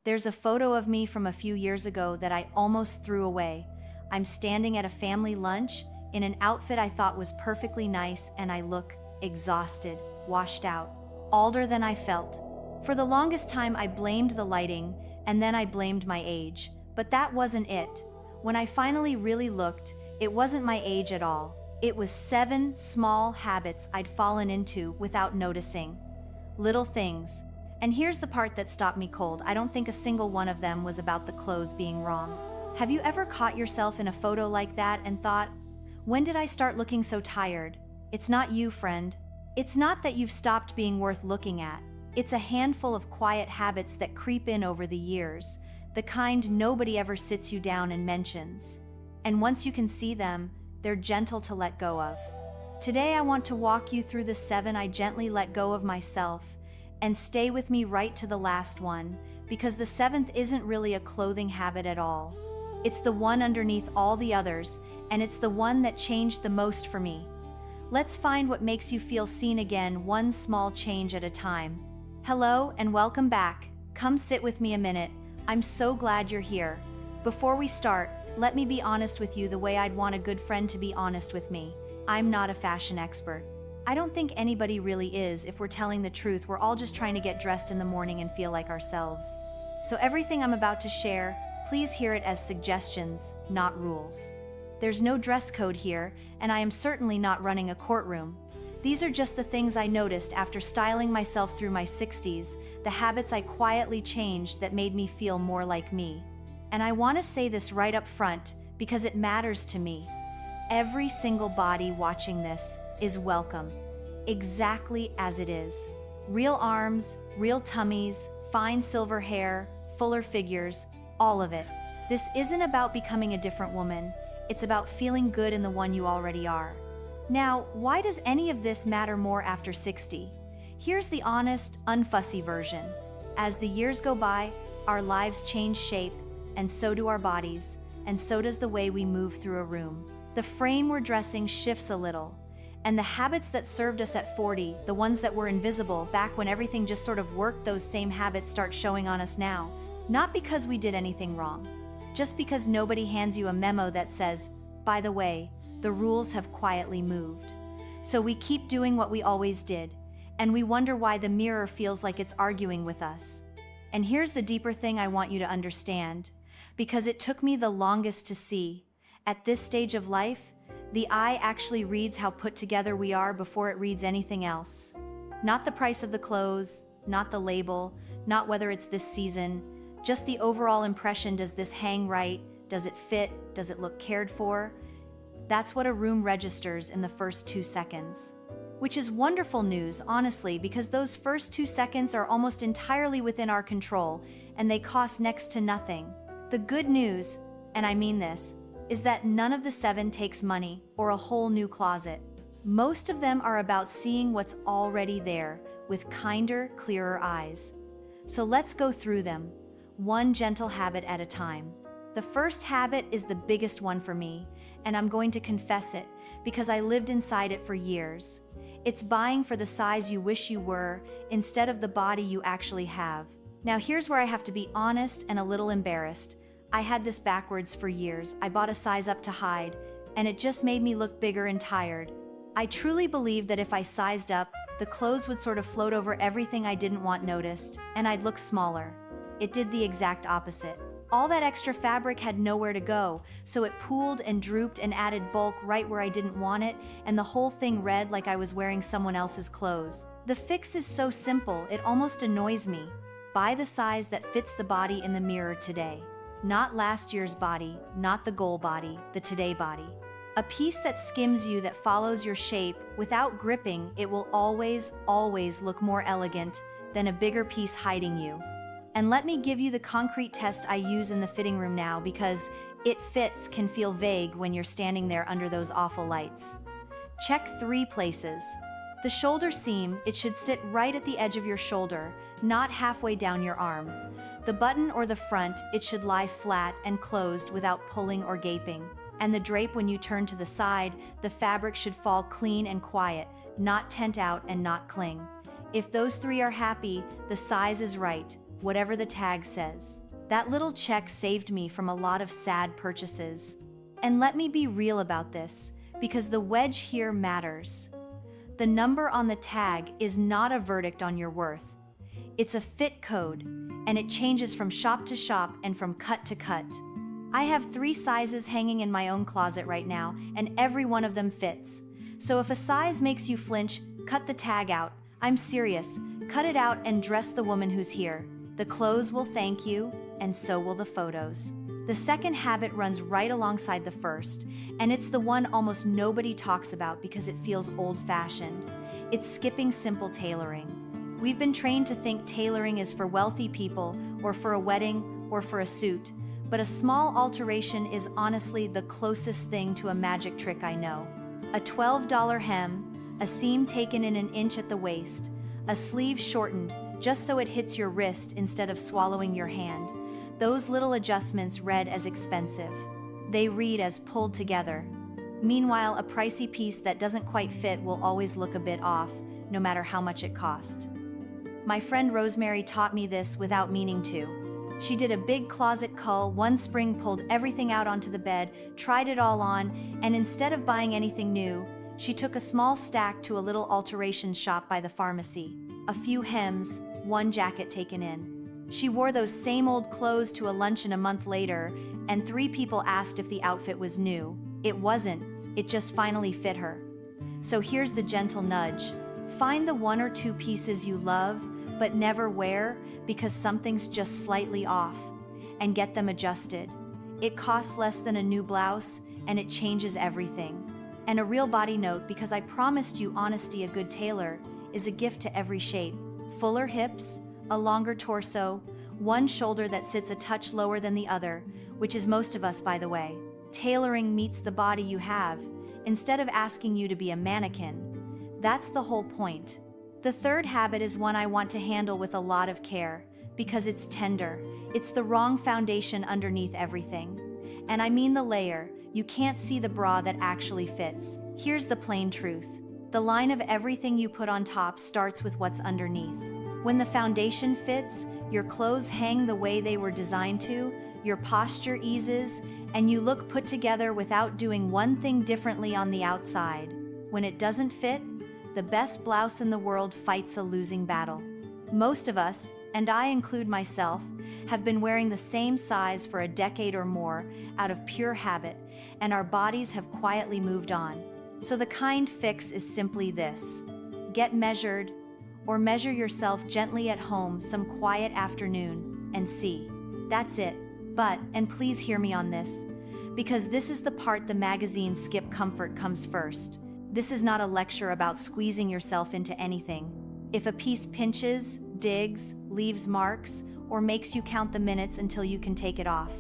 There's a photo of me from a few years ago that I almost threw away. I'm standing at a family lunch in an outfit I thought was perfectly nice, and I look exhausted, washed out, older than I felt. For the longest time I blamed the lighting, and then I blamed my age. But that wasn't it. When I finally really looked, it wasn't my age at all. It was 7 small habits I'd fallen into without noticing. Little things. And here's the part that stopped me cold. I don't think a single one of them was about the clothes being wrong. Have you ever caught yourself in a photo like that and thought, when did I start looking so tired? It's not you, friend. It's not that you've stopped being worth looking at. It's a handful of quiet habits that creep in over the years, the kind nobody ever sits you down and mentions. And once you can see them, they're gentle to let go of. Today I want to walk you through the 7 I gently let go of myself, and stay with me right to the last one, because the 7th isn't really a clothing habit at all. It's the one underneath all the others, and it's the one that changed the most for me. Let's find what makes you feel seen again, one small change at a time. Hello and welcome back. Come sit with me a minute. I'm so glad you're here. Before we start, let me be honest with you the way I'd want a good friend to be honest with me. I'm not a fashion expert. I don't think anybody really is. If we're telling the truth, we're all just trying to get dressed in the morning and feel like ourselves. So everything I'm about to share, please hear it as suggestions, not rules. There's no dress code here, and I am certainly not running a courtroom. These are just the things I noticed after styling myself through my 60s, the habits I quietly changed that made me feel more like me. And I want to say this right up front, because it matters to me. Every single body watching this is welcome, exactly as it is. Real arms, real tummies, fine silver hair, fuller figures, all of it. This isn't about becoming a different woman. It's about feeling good in the one you already are. Now, why does any of this matter more after 60? Here's the honest, unfussy version. As the years go by, our lives change shape, and so do our bodies, and so does the way we move through a room. The frame we're dressing shifts a little, and the habits that served us at 40, the ones that were invisible back when everything just sort of worked, those same habits start showing on us now. Not because we did anything wrong, just because nobody hands you a memo that says, by the way, the rules have quietly moved. So we keep doing what we always did, and we wonder why the mirror feels like it's arguing with us. And here's the deeper thing I want you to understand, because it took me the longest to see. At this stage of life, the eye actually reads how put together we are before it reads anything else. Not the price of the clothes, not the label, not whether it's this season, just the overall impression. Does this hang right? Does it fit? Does it look cared for? That's what a room registers in the first 2 seconds. Which is wonderful news, honestly, because those first 2 seconds are almost entirely within our control, and they cost next to nothing. The good news, and I mean this, is that none of the 7 takes money or a whole new closet. Most of them are about seeing what's already there with kinder, clearer eyes. So let's go through them, one gentle habit at a time. The first habit is the biggest one for me, and I'm going to confess it because I lived inside it for years. It's buying for the size you wish you were instead of the body you actually have. Now here's where I have to be honest and a little embarrassed. I had this backwards for years. I bought a size up to hide, and it just made me look bigger and tired. I truly believed that if I sized up, the clothes would sort of float over everything I didn't want noticed, and I'd look smaller. It did the exact opposite. All that extra fabric had nowhere to go, so it pooled and drooped and added bulk right where I didn't want it, and the whole thing read like I was wearing someone else's clothes. The fix is so simple, it almost annoys me. Buy the size that fits the body in the mirror today. Not last year's body, not the goal body, the today body. A piece that skims you, that follows your shape without gripping. It will always, always look more elegant than a bigger piece hiding you. And let me give you the concrete test I use in the fitting room now, because it fits can feel vague when you're standing there under those awful lights. Check 3 places. The shoulder seam, it should sit right at the edge of your shoulder, not halfway down your arm. The button or the front, it should lie flat and closed without pulling or gaping. And the drape, when you turn to the side, the fabric should fall clean and quiet, not tent out and not cling. If those 3 are happy, the size is right. whatever the tag says. That little check saved me from a lot of sad purchases. And let me be real about this, because the wedge here matters. The number on the tag is not a verdict on your worth. It's a fit code, and it changes from shop to shop and from cut to cut. I have 3 sizes hanging in my own closet right now, and every one of them fits. So if a size makes you flinch, cut the tag out. I'm serious. Cut it out and dress the woman who's here. The clothes will thank you, and so will the photos. The second habit runs right alongside the first, and it's the one almost nobody talks about because it feels old-fashioned. It's skipping simple tailoring. We've been trained to think tailoring is for wealthy people, or for a wedding, or for a suit, but a small alteration is honestly the closest thing to a magic trick I know. A $12 hem, a seam taken in an inch at the waist, a sleeve shortened just so it hits your wrist instead of swallowing your hand. Those little adjustments read as expensive. They read as pulled together. Meanwhile, a pricey piece that doesn't quite fit will always look a bit off, no matter how much it cost. My friend Rosemary taught me this without meaning to. She did a big closet cull one spring, pulled everything out onto the bed, tried it all on, and instead of buying anything new, she took a small stack to a little alterations shop by the pharmacy. A few hems, one jacket taken in. She wore those same old clothes to a luncheon a month later, and 3 people asked if the outfit was new. It wasn't, it just finally fit her. So here's the gentle nudge. Find the 1 or 2 pieces you love, but never wear because something's just slightly off, and get them adjusted. It costs less than a new blouse, and it changes everything. And a real body note, because I promised you honesty, a good tailor is a gift to every shape. Fuller hips, a longer torso, one shoulder that sits a touch lower than the other, which is most of us, by the way. Tailoring meets the body you have, instead of asking you to be a mannequin. That's the whole point. The third habit is one I want to handle with a lot of care, because it's tender. It's the wrong foundation underneath everything. And I mean the layer. You can't see the bra that actually fits. Here's the plain truth. The line of everything you put on top starts with what's underneath. When the foundation fits, your clothes hang the way they were designed to, your posture eases, and you look put together without doing one thing differently on the outside. When it doesn't fit, the best blouse in the world fights a losing battle. Most of us, and I include myself, have been wearing the same size for a decade or more out of pure habit, and our bodies have quietly moved on. So the kind fix is simply this. Get measured, or measure yourself gently at home some quiet afternoon, and see. That's it. But, and please hear me on this, because this is the part the magazine Skip Comfort comes first. This is not a lecture about squeezing yourself into anything. If a piece pinches, digs, leaves marks, or makes you count the minutes until you can take it off,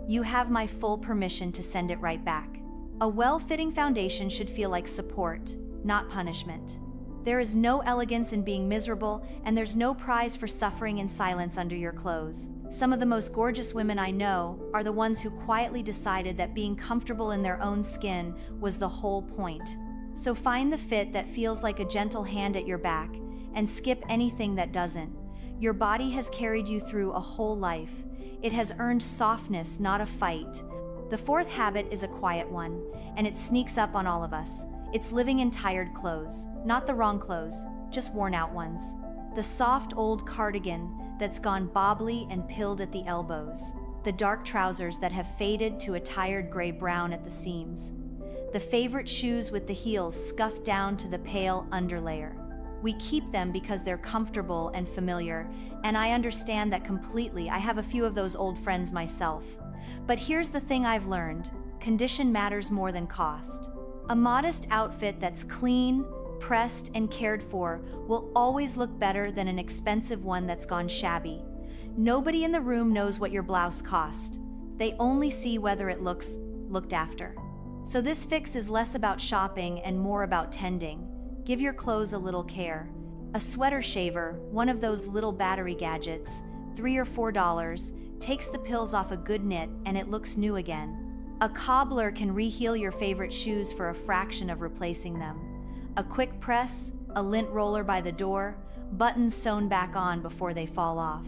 you have my full permission to send it right back. A well-fitting foundation should feel like support, not punishment. There is no elegance in being miserable, and there's no prize for suffering in silence under your clothes. Some of the most gorgeous women I know are the ones who quietly decided that being comfortable in their own skin was the whole point. So find the fit that feels like a gentle hand at your back, and skip anything that doesn't. Your body has carried you through a whole life. It has earned softness, not a fight. The fourth habit is a quiet one, and it sneaks up on all of us. It's living in tired clothes. Not the wrong clothes, just worn out ones. The soft old cardigan that's gone bobbly and pilled at the elbows. The dark trousers that have faded to a tired gray-brown at the seams. The favorite shoes with the heels scuffed down to the pale underlayer. We keep them because they're comfortable and familiar, and I understand that completely. I have a few of those old friends myself. But here's the thing I've learned. Condition matters more than cost. A modest outfit that's clean, pressed, and cared for will always look better than an expensive one that's gone shabby. Nobody in the room knows what your blouse cost. They only see whether it looks looked after. So this fix is less about shopping and more about tending. Give your clothes a little care. A sweater shaver, one of those little battery gadgets, $3 or $4, takes the pills off a good knit and it looks new again. A cobbler can reheal your favorite shoes for a fraction of replacing them. A quick press, a lint roller by the door, buttons sewn back on before they fall off.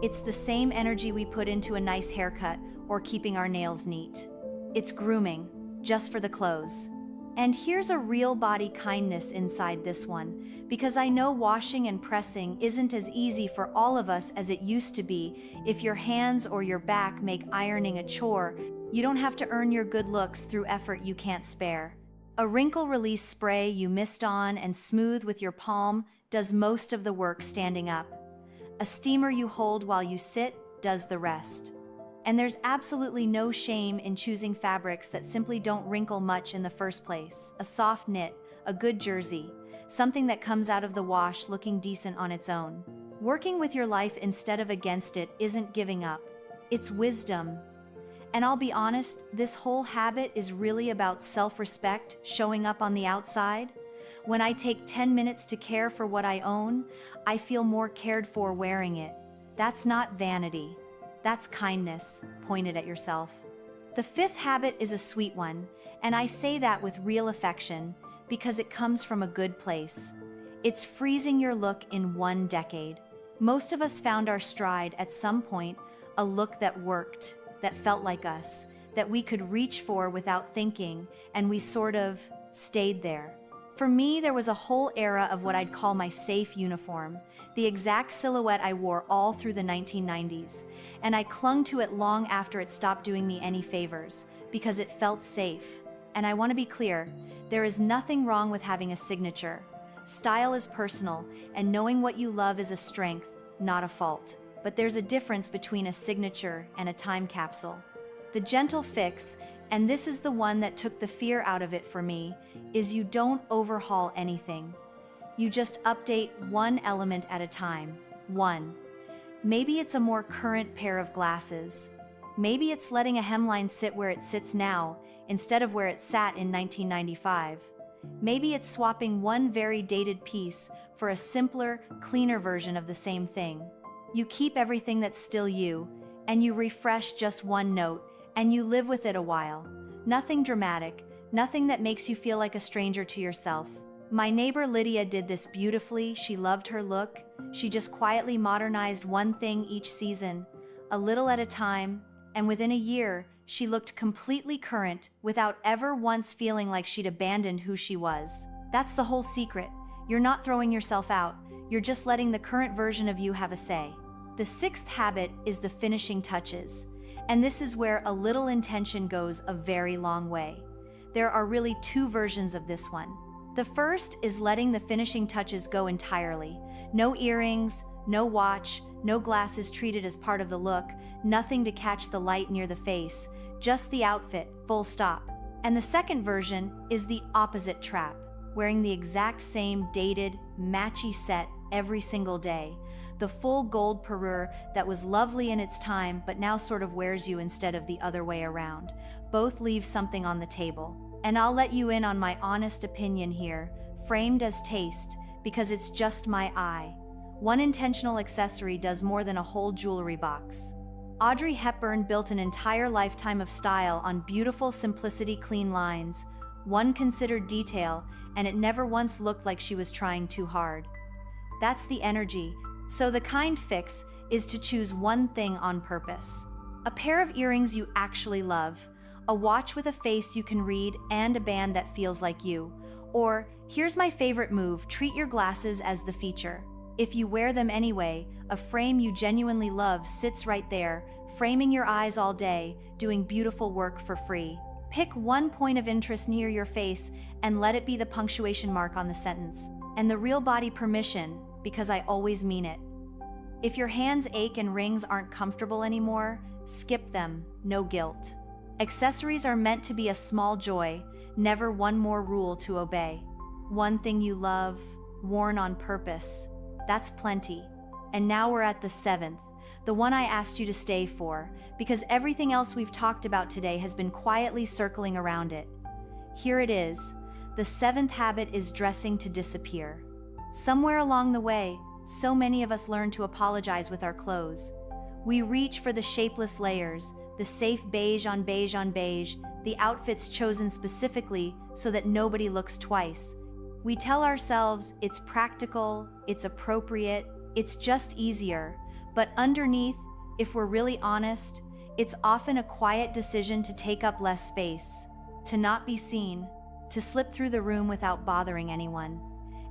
It's the same energy we put into a nice haircut or keeping our nails neat. It's grooming, just for the clothes. And here's a real body kindness inside this one, because I know washing and pressing isn't as easy for all of us as it used to be. If your hands or your back make ironing a chore, you don't have to earn your good looks through effort you can't spare. A wrinkle release spray you mist on and smooth with your palm does most of the work standing up. A steamer you hold while you sit does the rest. And there's absolutely no shame in choosing fabrics that simply don't wrinkle much in the first place. A soft knit, a good jersey, something that comes out of the wash looking decent on its own. Working with your life instead of against it isn't giving up. It's wisdom. And I'll be honest, this whole habit is really about self-respect showing up on the outside. When I take 10 minutes to care for what I own, I feel more cared for wearing it. That's not vanity. That's kindness, pointed at yourself. The fifth habit is a sweet one, and I say that with real affection because it comes from a good place. It's freezing your look in 1 decade. Most of us found our stride at some point, a look that worked, that felt like us, that we could reach for without thinking, and we sort of stayed there. For me, there was a whole era of what I'd call my safe uniform, the exact silhouette I wore all through the 1990s, and I clung to it long after it stopped doing me any favors, because it felt safe. And I want to be clear, there is nothing wrong with having a signature. Style is personal, and knowing what you love is a strength, not a fault. But there's a difference between a signature and a time capsule. The gentle fix, and this is the one that took the fear out of it for me, is you don't overhaul anything. You just update one element at a time. One. Maybe it's a more current pair of glasses. Maybe it's letting a hemline sit where it sits now, instead of where it sat in 1995. Maybe it's swapping one very dated piece for a simpler, cleaner version of the same thing. You keep everything that's still you, and you refresh just one note, and you live with it a while. Nothing dramatic, nothing that makes you feel like a stranger to yourself. My neighbor Lydia did this beautifully. She loved her look. She just quietly modernized one thing each season, a little at a time, and within a year, she looked completely current without ever once feeling like she'd abandoned who she was. That's the whole secret. You're not throwing yourself out. You're just letting the current version of you have a say. The sixth habit is the finishing touches. And this is where a little intention goes a very long way. There are really 2 versions of this one. The first is letting the finishing touches go entirely. No earrings, no watch, no glasses treated as part of the look, nothing to catch the light near the face, just the outfit, full stop. And the second version is the opposite trap, wearing the exact same dated, matchy set every single day. The full gold parure that was lovely in its time but now sort of wears you instead of the other way around. Both leave something on the table. And I'll let you in on my honest opinion here, framed as taste, because it's just my eye. One intentional accessory does more than a whole jewelry box. Audrey Hepburn built an entire lifetime of style on beautiful simplicity, clean lines, one considered detail, and it never once looked like she was trying too hard. That's the energy. So the kind fix is to choose one thing on purpose. A pair of earrings you actually love, a watch with a face you can read, and a band that feels like you. Or, here's my favorite move, treat your glasses as the feature. If you wear them anyway, a frame you genuinely love sits right there, framing your eyes all day, doing beautiful work for free. Pick one point of interest near your face and let it be the punctuation mark on the sentence. And the real body permission, because I always mean it. If your hands ache and rings aren't comfortable anymore, skip them, no guilt. Accessories are meant to be a small joy, never one more rule to obey. One thing you love, worn on purpose, that's plenty. And now we're at the 7th, the one I asked you to stay for, because everything else we've talked about today has been quietly circling around it. Here it is. The 7th habit is dressing to disappear. Somewhere along the way, so many of us learn to apologize with our clothes. We reach for the shapeless layers, the safe beige on beige on beige, the outfits chosen specifically so that nobody looks twice. We tell ourselves it's practical, it's appropriate, it's just easier, But underneath, if we're really honest, it's often a quiet decision to take up less space, to not be seen, to slip through the room without bothering anyone.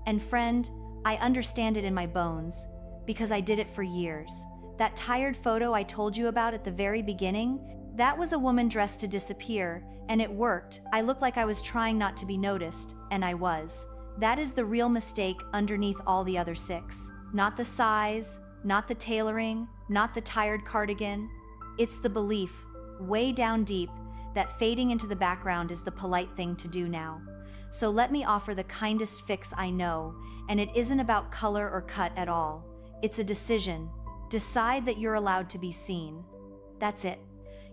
And friend, I understand it in my bones, because I did it for years. That tired photo I told you about at the very beginning, that was a woman dressed to disappear, and it worked. I looked like I was trying not to be noticed, and I was. That is the real mistake underneath all the other 6. Not the size, not the tailoring, not the tired cardigan. It's the belief, way down deep, that fading into the background is the polite thing to do now. So let me offer the kindest fix I know, and it isn't about color or cut at all. It's a decision. Decide that you're allowed to be seen. That's it.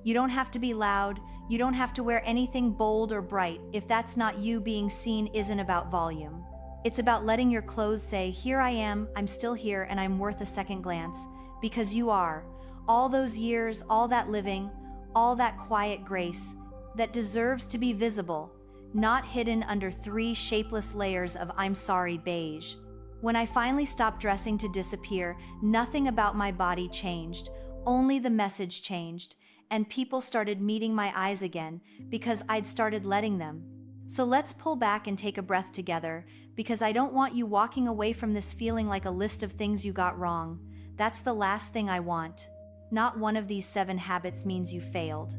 You don't have to be loud. You don't have to wear anything bold or bright if that's not you. Being seen isn't about volume. It's about letting your clothes say, here I am, I'm still here, and I'm worth a second glance. Because you are. All those years, all that living, all that quiet grace that deserves to be visible, not hidden under 3 shapeless layers of I'm sorry beige. When I finally stopped dressing to disappear, nothing about my body changed, only the message changed, and people started meeting my eyes again because I'd started letting them. So let's pull back and take a breath together, because I don't want you walking away from this feeling like a list of things you got wrong. That's the last thing I want. Not one of these 7 habits means you failed.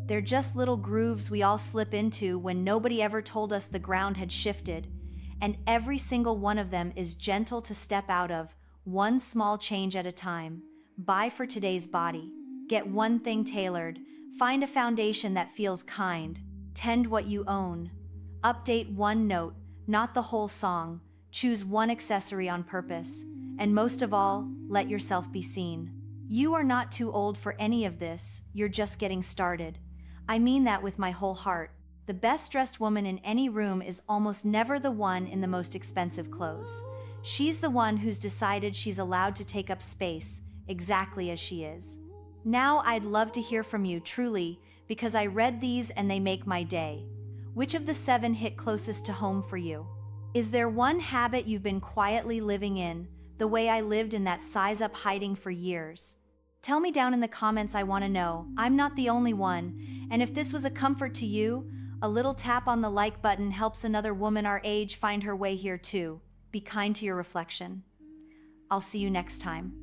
They're just little grooves we all slip into when nobody ever told us the ground had shifted, and every single one of them is gentle to step out of, one small change at a time. Buy for today's body. Get one thing tailored. Find a foundation that feels kind. Tend what you own. Update one note, not the whole song. Choose one accessory on purpose. And most of all, let yourself be seen. You are not too old for any of this, you're just getting started. I mean that with my whole heart. The best dressed woman in any room is almost never the one in the most expensive clothes. She's the one who's decided she's allowed to take up space, exactly as she is. Now I'd love to hear from you, truly, because I read these and they make my day. Which of the 7 hit closest to home for you? Is there one habit you've been quietly living in, the way I lived in that size up hiding for years? Tell me down in the comments, I want to know. I'm not the only one, and if this was a comfort to you, a little tap on the like button helps another woman our age find her way here too. Be kind to your reflection. I'll see you next time.